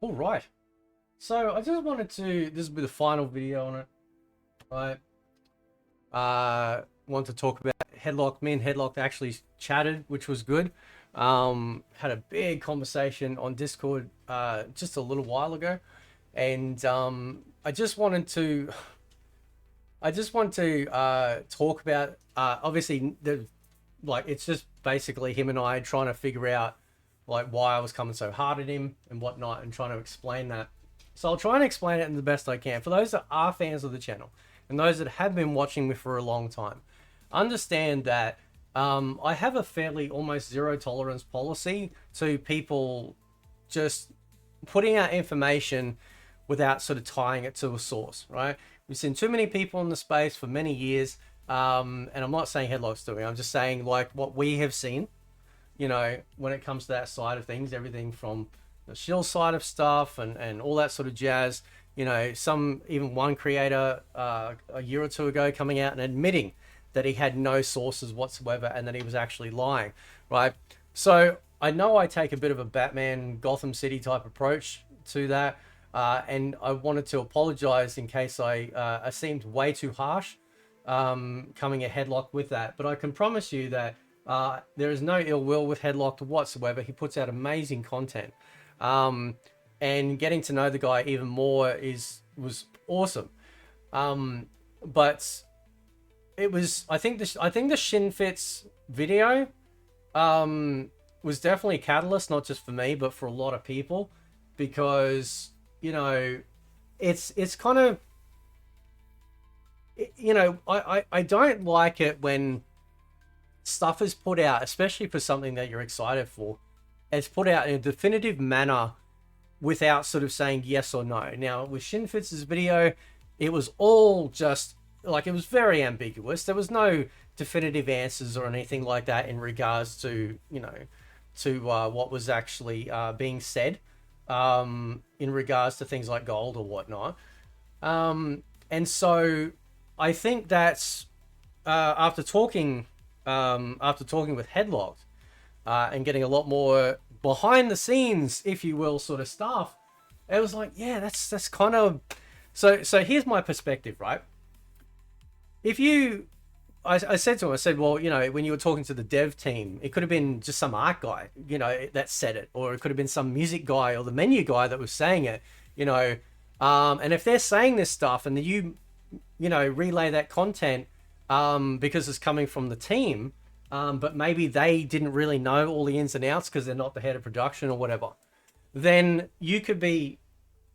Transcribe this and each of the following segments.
All right. So I just wanted to, this will be the final video on it, right? Want to talk about Headlocked. Me and Headlocked actually chatted, which was good. Had a big conversation on Discord just a little while ago. And I just want to talk about, obviously, it's just basically him and I trying to figure out like why I was coming so hard at him and whatnot, and trying to explain that. So I'll try and explain it in the best I can. For those that are fans of the channel and those that have been watching me for a long time, understand that I have a fairly almost zero tolerance policy to people just putting out information without sort of tying it to a source, right? We've seen too many people in the space for many years, and I'm not saying Headlock's doing, I'm just saying like what we have seen, you know, when it comes to that side of things, everything from the shield side of stuff and all that sort of jazz. You know, even one creator a year or two ago coming out and admitting that he had no sources whatsoever and that he was actually lying, right? So I know I take a bit of a Batman Gotham City type approach to that, and I wanted to apologize in case I seemed way too harsh coming at Headlocked with that. But I can promise you that there is no ill will with Headlocked whatsoever. He puts out amazing content. And getting to know the guy even more was awesome. But it was, I think the Shinfits video was definitely a catalyst, not just for me, but for a lot of people, because, you know, it's kind of, you know, I don't like it when stuff is put out, especially for something that you're excited for. It's put out in a definitive manner without sort of saying yes or no. Now, with Shinfits' video, it was all just, like, it was very ambiguous. There was no definitive answers or anything like that in regards to, you know, to what was actually being said in regards to things like gold or whatnot. And so I think that's, after talking with Headlocked, and getting a lot more behind the scenes, if you will, sort of stuff, it was like, yeah, that's kind of, so here's my perspective, right? If you, I said to him, I said, well, you know, when you were talking to the dev team, it could have been just some art guy, you know, that said it, or it could have been some music guy or the menu guy that was saying it, you know, and if they're saying this stuff and you know, relay that content because it's coming from the team, but maybe they didn't really know all the ins and outs because they're not the head of production or whatever, then you could be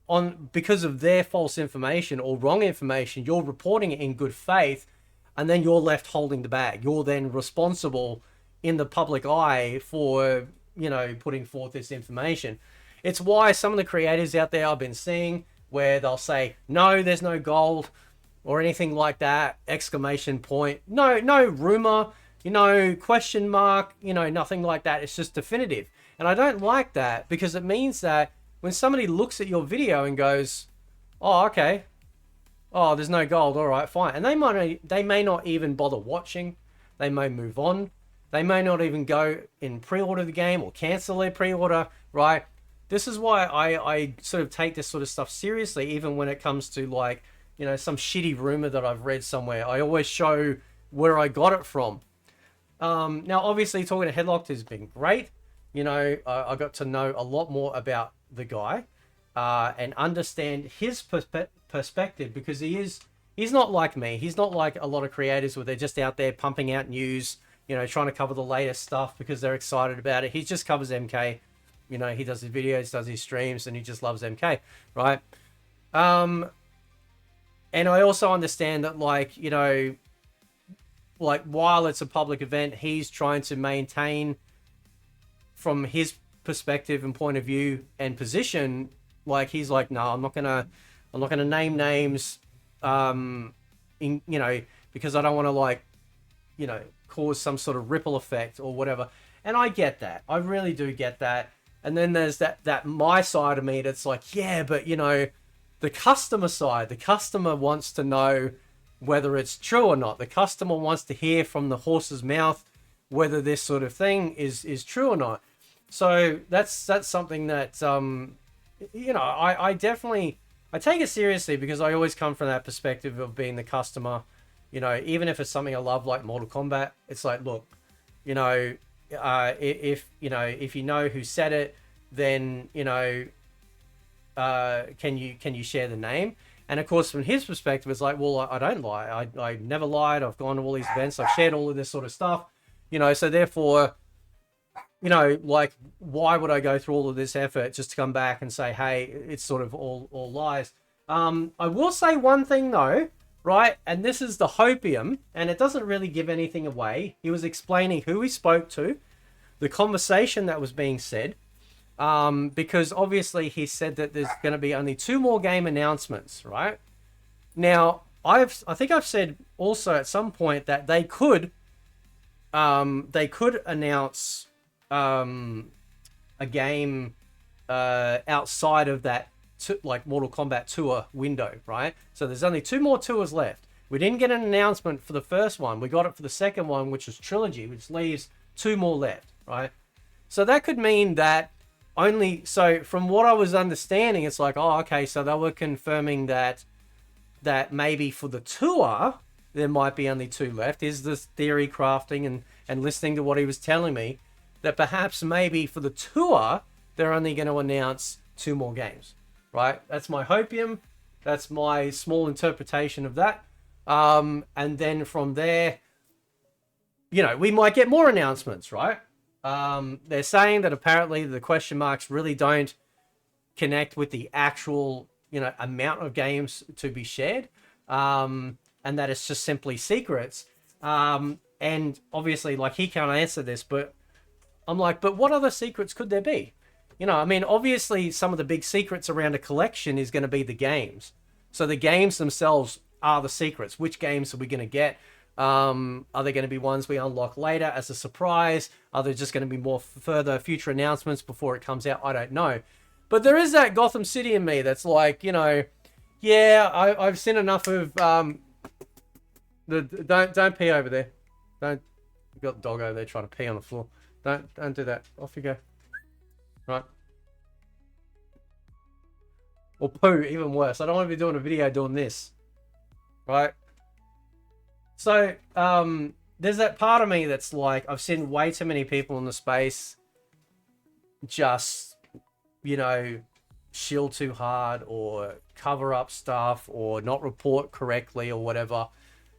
on, because of their false information or wrong information, you're reporting it in good faith, and then you're left holding the bag. You're then responsible in the public eye for, you know, putting forth this information. It's why some of the creators out there I've been seeing where they'll say, no, there's no gold or anything like that, exclamation point, no rumor, you know, question mark, you know, nothing like that. It's just definitive. And I don't like that, because it means that when somebody looks at your video and goes, oh, okay, oh, there's no gold, all right, fine. And they may not even bother watching. They may move on. They may not even go and pre-order the game or cancel their pre-order, right? This is why I sort of take this sort of stuff seriously, even when it comes to, like, you know, some shitty rumor that I've read somewhere. I always show where I got it from. Now, obviously, talking to Headlocked has been great. You know, I got to know a lot more about the guy and understand his perspective, because he's not like me. He's not like a lot of creators where they're just out there pumping out news, you know, trying to cover the latest stuff because they're excited about it. He just covers MK. You know, he does his videos, does his streams, and he just loves MK, right? And I also understand that, like, you know, like, while it's a public event, he's trying to maintain, from his perspective and point of view and position, like, he's like, no, I'm not gonna name names, you know, because I don't want to, like, you know, cause some sort of ripple effect or whatever. And I get that. I really do get that. And then there's that my side of me that's like, yeah, but, you know, the customer side, the customer wants to know whether it's true or not. The customer wants to hear from the horse's mouth whether this sort of thing is true or not. So that's something that you know, I definitely, I take it seriously because I always come from that perspective of being the customer. You know, even if it's something I love like Mortal Kombat, it's like, look, you know, if you know who said it, then you know, can you share the name? And of course, from his perspective, it's like, well, I don't lie. I never lied. I've gone to all these events. I've shared all of this sort of stuff. You know, so therefore, you know, like, why would I go through all of this effort just to come back and say, hey, it's sort of all lies? I will say one thing though, right? And this is the hopium, and it doesn't really give anything away. He was explaining who he spoke to, the conversation that was being said, because obviously he said that there's going to be only 2 more game announcements, right? Now, I think I've said also at some point that they could announce a game outside of that like Mortal Kombat tour window, right? So there's only 2 more tours left. We didn't get an announcement for the first one. We got it for the second one, which is Trilogy, which leaves 2 more left, right? So that could mean that so from what I was understanding, it's like, oh, okay, so they were confirming that maybe for the tour there might be only 2 left. Is this theory crafting and listening to what he was telling me, that perhaps maybe for the tour they're only going to announce 2 more games, right? That's my hopium. That's my small interpretation of that. And then from there, you know, we might get more announcements, right? They're saying that apparently the question marks really don't connect with the actual, you know, amount of games to be shared, and that it's just simply secrets. And obviously, like, he can't answer this, but I'm like, but what other secrets could there be? You know, I mean, obviously some of the big secrets around a collection is going to be the games. So the games themselves are the secrets. Which games are we going to get? Are they going to be ones we unlock later as a surprise? Are there just going to be more further future announcements before it comes out? I don't know. But there is that Gotham City in me that's like, you know, yeah, I've seen enough of don't pee over there. Don't, you've got the dog over there trying to pee on the floor. Don't do that. Off you go. Right. Or poo, even worse. I don't want to be doing a video doing this. Right? So, there's that part of me that's like, I've seen way too many people in the space just, you know, shield too hard or cover up stuff or not report correctly or whatever,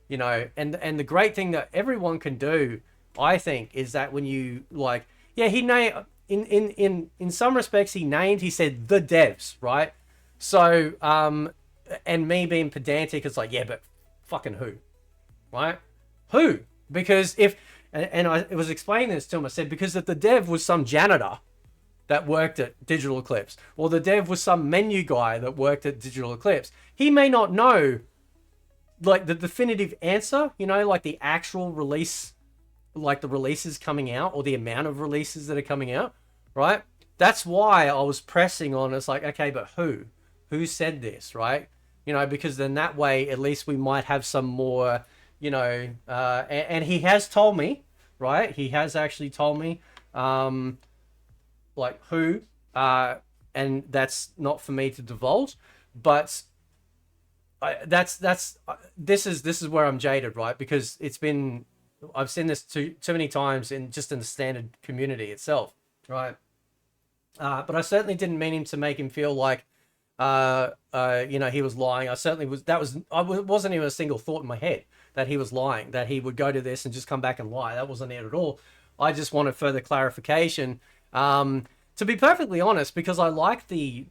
you know. And the great thing that everyone can do, I think, is that when you, like, yeah, he named, in some respects, he said the devs, right? So, and me being pedantic, it's like, yeah, but fucking who? Right? Who? Because if, and I was explaining this to him, I said, because if the dev was some janitor that worked at Digital Eclipse, or the dev was some menu guy that worked at Digital Eclipse, he may not know, like, the definitive answer, you know, like the actual release, like the releases coming out, or the amount of releases that are coming out, right? That's why I was pressing on, it's like, okay, but who? Who said this, right? You know, because then that way, at least we might have some more, you know, and he has told me, right? He has actually told me, like, who, and that's not for me to divulge, but this is where I'm jaded, right? Because I've seen this too many times in the standard community itself, right? But I certainly didn't mean him to make him feel like, you know, he was lying. I wasn't even a single thought in my head that he was lying, that he would go to this and just come back and lie. That wasn't it at all. I just wanted further clarification. To be perfectly honest, because I like the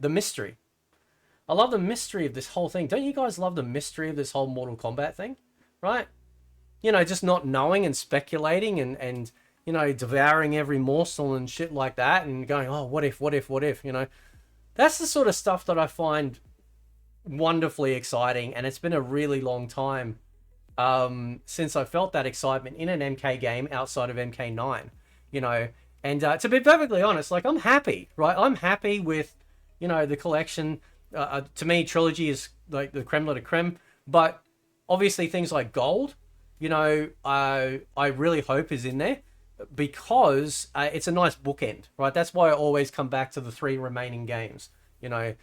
mystery. I love the mystery of this whole thing. Don't you guys love the mystery of this whole Mortal Kombat thing? Right? You know, just not knowing and speculating and you know, devouring every morsel and shit like that and going, oh, what if, you know? That's the sort of stuff that I find wonderfully exciting, and it's been a really long time since I felt that excitement in an MK game outside of MK9, you know. And to be perfectly honest, like, I'm happy, right? I'm happy with, you know, the collection. To me, Trilogy is like the creme de la creme, but obviously things like Gold, you know, I really hope is in there. because it's a nice bookend, right? That's why I always come back to the 3 remaining games. You know,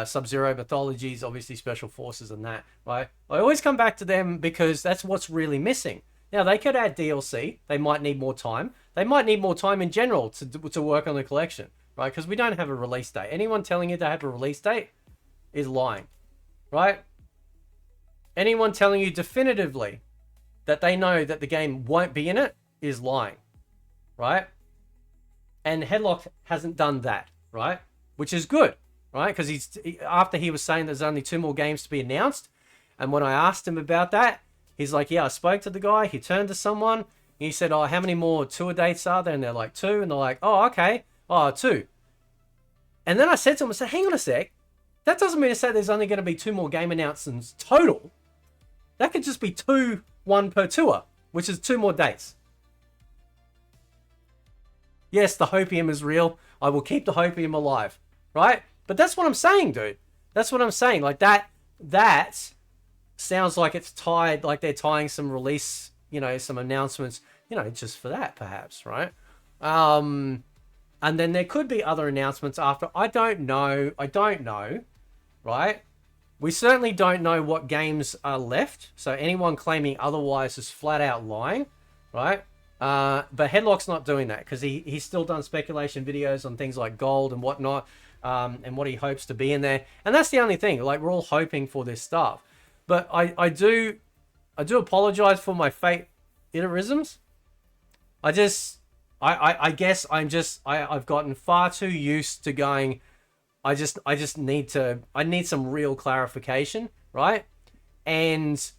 Sub-Zero Mythologies, obviously Special Forces and that, right? I always come back to them because that's what's really missing. Now, they could add DLC. They might need more time. They might need more time in general to work on the collection, right? Because we don't have a release date. Anyone telling you they have a release date is lying, right? Anyone telling you definitively that they know that the game won't be in it is lying, right? And Headlocked hasn't done that, right? Which is good, right? Because after he was saying there's only 2 more games to be announced, and when I asked him about that, he's like, yeah, I spoke to the guy. He turned to someone. And he said, oh, how many more tour dates are there? And they're like, 2. And they're like, oh, okay. Oh, 2. And then I said to him, I said, hang on a sec. That doesn't mean to say there's only going to be 2 more game announcements total. That could just be 2, 1 per tour, which is 2 more dates. Yes, the hopium is real. I will keep the hopium alive, right? But that's what I'm saying, dude. That's what I'm saying. Like that sounds like it's tied, like they're tying some release, you know, some announcements, you know, just for that perhaps, right? And then there could be other announcements after. I don't know, right? We certainly don't know what games are left. So anyone claiming otherwise is flat out lying, right? But Headlock's not doing that because he's still done speculation videos on things like gold and whatnot, and what he hopes to be in there. And that's the only thing. Like, we're all hoping for this stuff. But I do apologize for my fake iterisms. I guess I've gotten far too used to going. I need some real clarification, right? And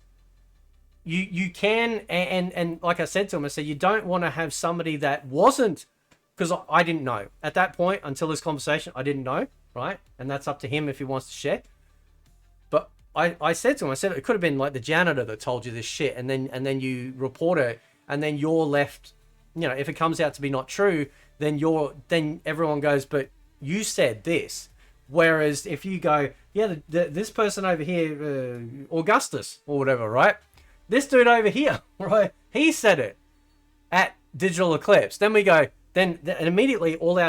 you can, and like I said to him, I said, you don't want to have somebody that wasn't, because I didn't know at that point until this conversation. I didn't know, right? And that's up to him if he wants to share. But I said to him, I said, it could have been like the janitor that told you this shit, and then you report it, and then you're left, you know, if it comes out to be not true, then everyone goes, but you said this. Whereas if you go, yeah, this person over here, Augustus or whatever, right? This dude over here, right? He said it at Digital Eclipse. Then we go, then immediately all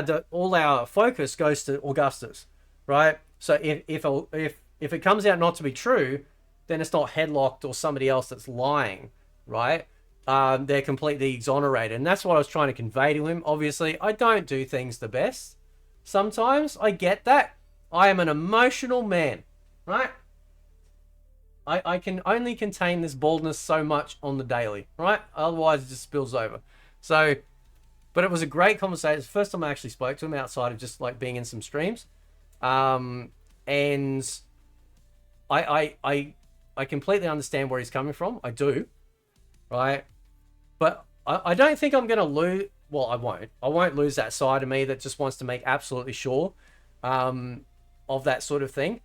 our focus goes to Augustus, right? So if it comes out not to be true, then it's not Headlocked or somebody else that's lying, right? They're completely exonerated. And that's what I was trying to convey to him. Obviously, I don't do things the best. Sometimes I get that. I am an emotional man, right? I can only contain this baldness so much on the daily, right? Otherwise, it just spills over. So, but it was a great conversation. It's the first time I actually spoke to him outside of just like being in some streams. And I completely understand where he's coming from. I do, right? But I don't think I'm going to lose. Well, I won't. I won't lose that side of me that just wants to make absolutely sure of that sort of thing.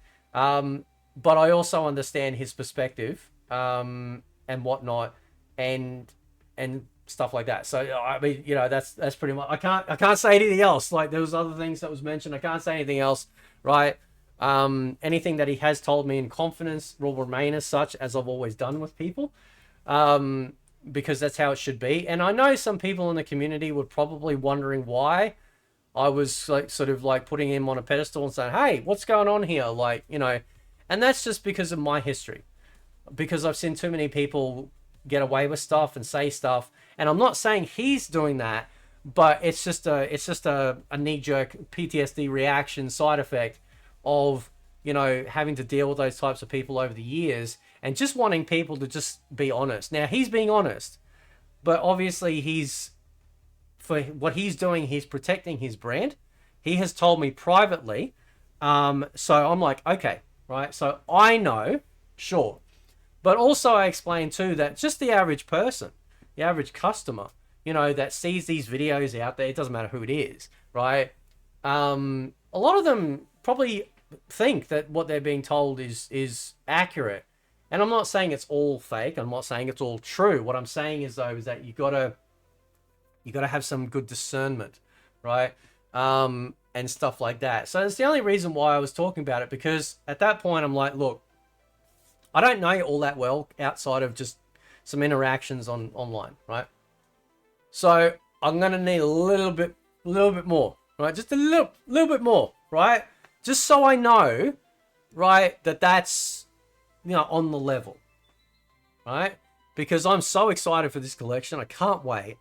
But I also understand his perspective and whatnot, and stuff like that. So I mean, you know, that's pretty much. I can't say anything else. Like, there was other things that was mentioned. I can't say anything else, right? Anything that he has told me in confidence will remain as such, as I've always done with people, because that's how it should be. And I know some people in the community were probably wondering why I was like sort of like putting him on a pedestal and saying, hey, what's going on here? Like, you know, and that's just because of my history, because I've seen too many people get away with stuff and say stuff. And I'm not saying he's doing that, but it's just a knee-jerk PTSD reaction side effect of, you know, having to deal with those types of people over the years and just wanting people to just be honest. Now, he's being honest, but obviously for what he's doing, he's protecting his brand. He has told me privately. So I'm like, okay, right? So I know, sure. But also I explained too that just the average person, the average customer, you know, that sees these videos out there, it doesn't matter who it is, right? A lot of them probably think that what they're being told is accurate. And I'm not saying it's all fake. I'm not saying it's all true. What I'm saying is, though, is that you gotta have some good discernment, right? And stuff like that. So it's the only reason why I was talking about it, because at that point I'm like, look, I don't know you all that well outside of just some interactions online, right? So I'm gonna need a little bit more, right? Just a little bit more, right? Just so I know, right, that's, you know, on the level, right? Because I'm so excited for this collection. I can't wait.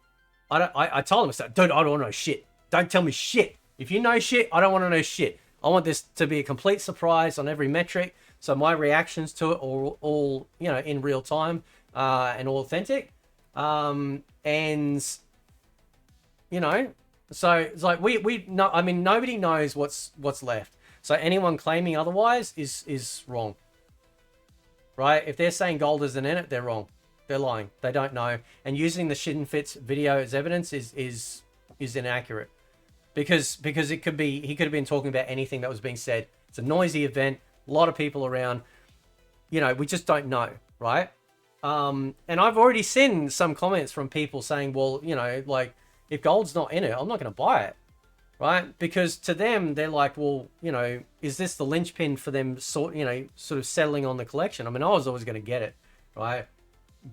I told him, I said, dude, I don't want to know shit. Don't tell me shit. If you know shit, I don't want to know shit. I want this to be a complete surprise on every metric. So my reactions to it are all you know, in real time and all authentic. And, you know, so it's like we no, I mean, nobody knows what's left. So anyone claiming otherwise is wrong. Right? If they're saying gold isn't in it, they're wrong. They're lying. They don't know. And using the Shittenfits video as evidence is inaccurate. Because it could be, he could have been talking about anything that was being said. It's a noisy event, a lot of people around. You know, we just don't know, right? And I've already seen some comments from people saying, well, you know, like, if gold's not in it, I'm not going to buy it, right? Because to them, they're like, well, you know, is this the linchpin for them sort of settling on the collection? I mean, I was always going to get it, right?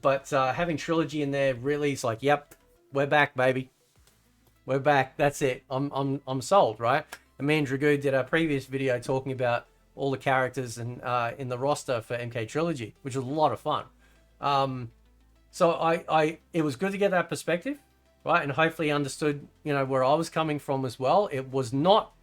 But having Trilogy in there really is like, yep, we're back, baby. We're back. That's it. I'm sold, right? And me and Dragoo did a previous video talking about all the characters and in the roster for MK Trilogy, which was a lot of fun. So it was good to get that perspective, right? And hopefully understood, you know, where I was coming from as well. It was not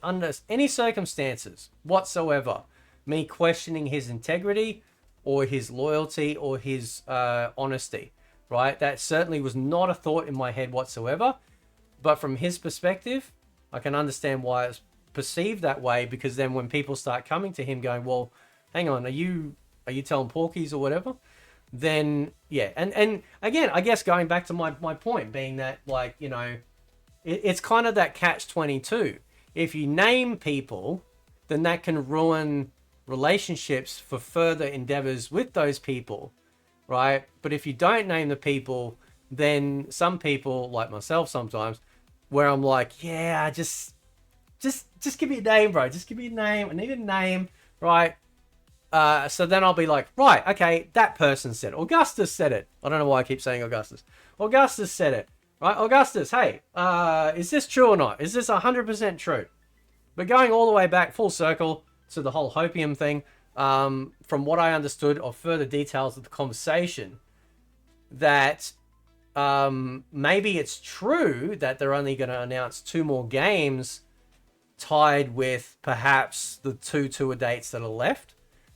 under any circumstances whatsoever me questioning his integrity or his loyalty or his honesty, right? That certainly was not a thought in my head whatsoever. But from his perspective, I can understand why it's perceived that way, because then when people start coming to him going, well, hang on, are you telling porkies or whatever? Then, yeah. And again, I guess going back to my point being that, like, you know, it's kind of that catch-22. If you name people, then that can ruin relationships for further endeavors with those people, right? But if you don't name the people, then some people, like myself sometimes, where I'm like, yeah, just give me a name, bro. Just give me a name. I need a name, right? So then I'll be like, right, okay, that person said it. Augustus said it. I don't know why I keep saying Augustus. Augustus said it, right? Augustus, hey, is this true or not? Is this 100% true? But going all the way back, full circle, to the whole hopium thing, from what I understood of further details of the conversation, that maybe it's true that they're only going to announce 2 more games tied with perhaps the two tour dates that are left.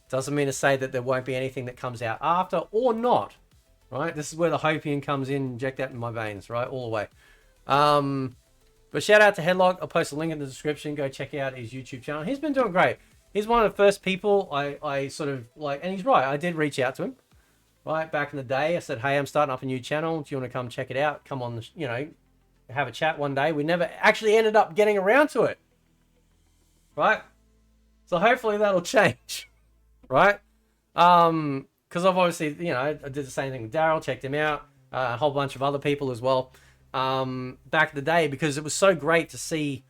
Doesn't mean to say that there won't be anything that comes out after or not, right? This is where the hopium comes in, inject that in my veins, right? All the way. But shout out to Headlocked. I'll post a link in the description. Go check out his YouTube channel. He's been doing great. He's one of the first people I sort of like, and he's right. I did reach out to him, right? Back in the day, I said, hey, I'm starting up a new channel. Do you want to come check it out? Come on, you know, have a chat one day. We never actually ended up getting around to it, right? So hopefully that'll change, right? Because I've obviously, you know, I did the same thing with Daryl, checked him out, a whole bunch of other people as well, back in the day, because it was so great to see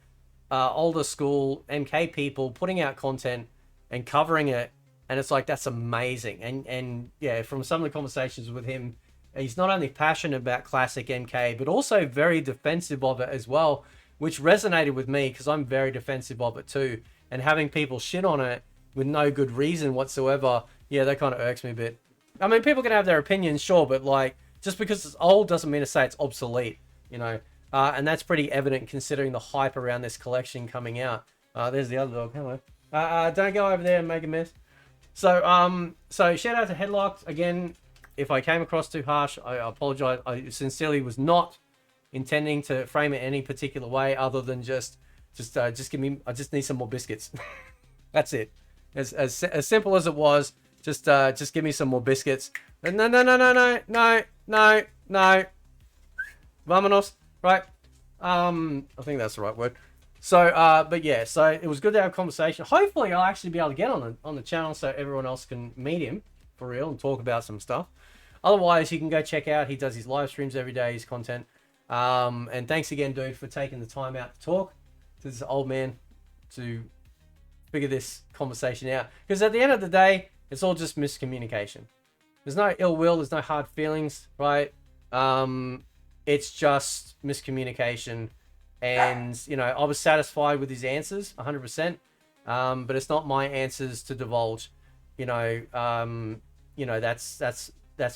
older school MK people putting out content and covering it, and it's like, that's amazing. And yeah, from some of the conversations with him, he's not only passionate about classic MK, but also very defensive of it as well, which resonated with me because I'm very defensive of it too. And having people shit on it with no good reason whatsoever, yeah, that kind of irks me a bit. I mean, people can have their opinions, sure, but like, just because it's old doesn't mean to say it's obsolete, you know. And that's pretty evident considering the hype around this collection coming out. There's the other dog. Hello. Don't go over there and make a mess. So, so shout out to Headlocked again. If I came across too harsh, I apologize. I sincerely was not intending to frame it any particular way, other than just give me. I just need some more biscuits. That's it. As simple as it was. Just give me some more biscuits. No. Vamonos. Right. I think that's the right word. So, but yeah, so it was good to have a conversation. Hopefully I'll actually be able to get on the channel so everyone else can meet him for real and talk about some stuff. Otherwise, you can go check out. He does his live streams every day, his content. And thanks again, dude, for taking the time out to talk to this old man to figure this conversation out. Because at the end of the day, it's all just miscommunication. There's no ill will. There's no hard feelings, right? It's just miscommunication. And, you know, I was satisfied with his answers, 100%. But it's not my answers to divulge. You know, that's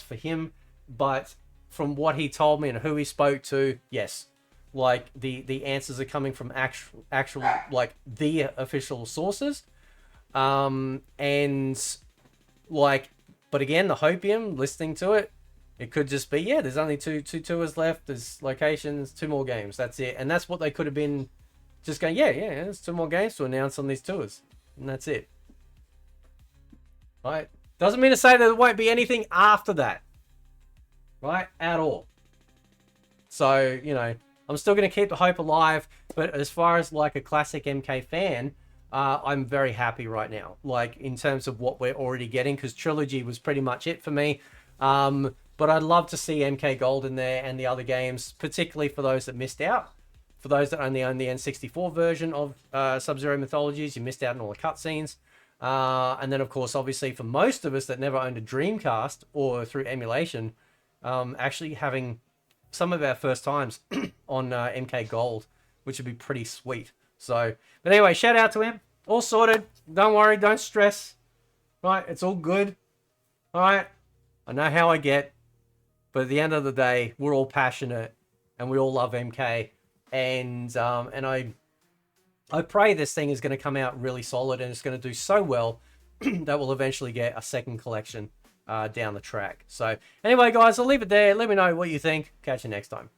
for him. But from what he told me and who he spoke to, yes, like the answers are coming from actual like the official sources. And like, but again, the hopium, listening to it, it could just be, yeah, there's only two tours left. There's locations, 2 more games. That's it. And that's what they could have been just going, yeah, there's 2 more games to announce on these tours. And that's it. Right? Doesn't mean to say that there won't be anything after that. Right? At all. So, you know, I'm still going to keep the hope alive. But as far as like a classic MK fan, I'm very happy right now. Like in terms of what we're already getting, because Trilogy was pretty much it for me. But I'd love to see MK Gold in there and the other games, particularly for those that missed out. For those that only own the N64 version of Sub-Zero Mythologies, you missed out on all the cutscenes. And then, of course, obviously for most of us that never owned a Dreamcast or through emulation, actually having some of our first times on MK Gold, which would be pretty sweet. So, but anyway, shout out to him. All sorted. Don't worry. Don't stress. Right? It's all good. All right? I know how I get. But at the end of the day, we're all passionate and we all love MK. And I pray this thing is going to come out really solid and it's going to do so well that we'll eventually get a second collection down the track. So anyway, guys, I'll leave it there. Let me know what you think. Catch you next time.